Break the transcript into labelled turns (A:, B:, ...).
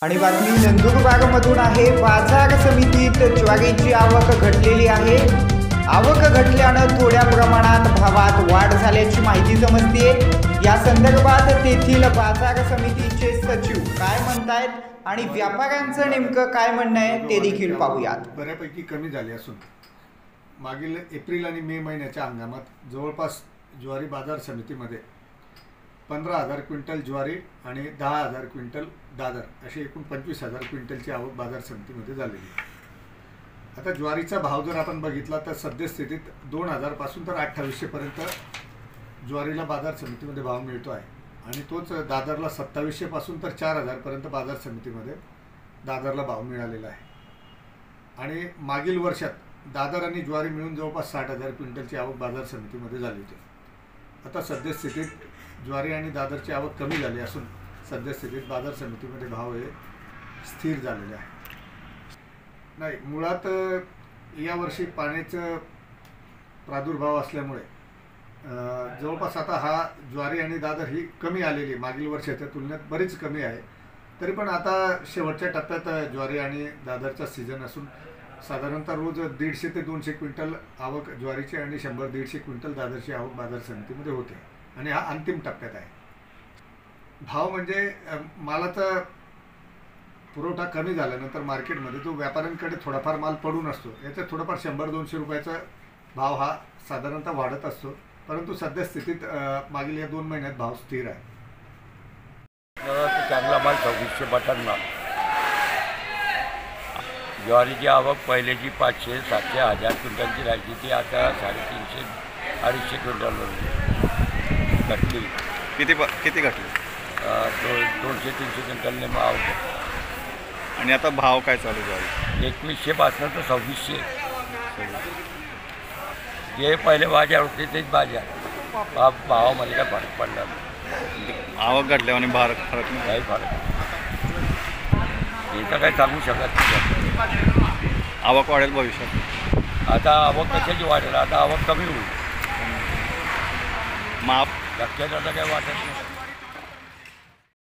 A: आणि बातमी नंदुरबारमधून आहे। बाजार समितीत ज्वारीची आवक घटलेली आहे। आवक घटल्यानं थोड्या प्रमाणात भावात वाढ झाल्याची माहिती समजते। या संदर्भात तेथील बाजार समितीचे सचिव काय म्हणतायत आणि व्यापाऱ्यांचं नेमकं काय म्हणणं आहे ते देखील पाहूयात।
B: बऱ्यापैकी कमी झाली असून मागील एप्रिल आणि मे महिन्याच्या हंगामात जवळपास ज्वारी बाजार समितीमध्ये 15,000 क्विंटल ज्वारी आणि 10,000 क्विंटल दादर अशी एकूण 25,000 क्विंटलची आवक बाजार समितीमध्ये झालेली आहे। आता ज्वारीचा भाव जर आपण बघितला तर सद्यस्थितीत 2,000 पासून तर 2800 पर्यंत ज्वारीला बाजार समितीमध्ये भाव मिळतो आहे आणि तोच दादरला 2700 पासून तर 4,000 पर्यंत बाजार समितीमध्ये दादरला भाव मिळालेला आहे। आणि मागील वर्षात दादर आणि ज्वारी मिळून जवळपास 60,000 क्विंटलची आवक बाजार समितीमध्ये झाली होती। आता सद्यस्थितीत ज्वारी आणि दादरची आवक कमी झाली असून सद्यस्थितीत बाजार समितीमध्ये भाव हे स्थिर झालेले आहे। नाही, मुळात यावर्षी पाण्याचा प्रादुर्भाव असल्यामुळे जवळपास आता हा ज्वारी आणि दादर ही कमी आलेली, मागील वर्षाच्या तुलनेत बरीच कमी आहे। तरी पण आता शेवटच्या टप्प्यात ज्वारी आणि दादरचा सीझन असून साधारणतः रोज 150 ते 200 क्विंटल आवक ज्वारीची आणि 100-150 क्विंटल दादरची आवक बाजार समितीमध्ये होते आणि हा अंतिम टप्प्यात आहे। भाव म्हणजे मालाचा पुरवठा कमी झाल्यानंतर मार्केटमध्ये जो व्यापाऱ्यांकडे थोडाफार माल पडून असतो याच्यात थोडाफार 100-200 रुपयाचा भाव हा साधारणतः वाढत असतो, परंतु सद्यस्थितीत मागील या 2 महिन्यात भाव स्थिर आहे।
C: चांगला माल 2400 बटांना, ज्वारीची आवक पहिल्याची 500, 700, 1000 क्विंटलची राहायची ती आता 350-250 क्विंटल घटली।
D: किती घटली?
C: 200-300 क्विंटलने भाव।
D: आणि आता भाव काय चालू ज्वारी?
C: 2100 पासून तर 2600। जे पहिले बाजार होते तेच बाजार भावामध्ये काय फरक पडला नाही।
D: आवक घटल्यावर आणि फरक नाही,
C: काही फरक इथं काही सांगू शकत नाही।
D: आवक वाढेल भविष्यात?
C: आता आवक कशाची वाढेल? आता आवक कमी होईल।
D: माप
C: लक्षात आता काय वाटत नाही।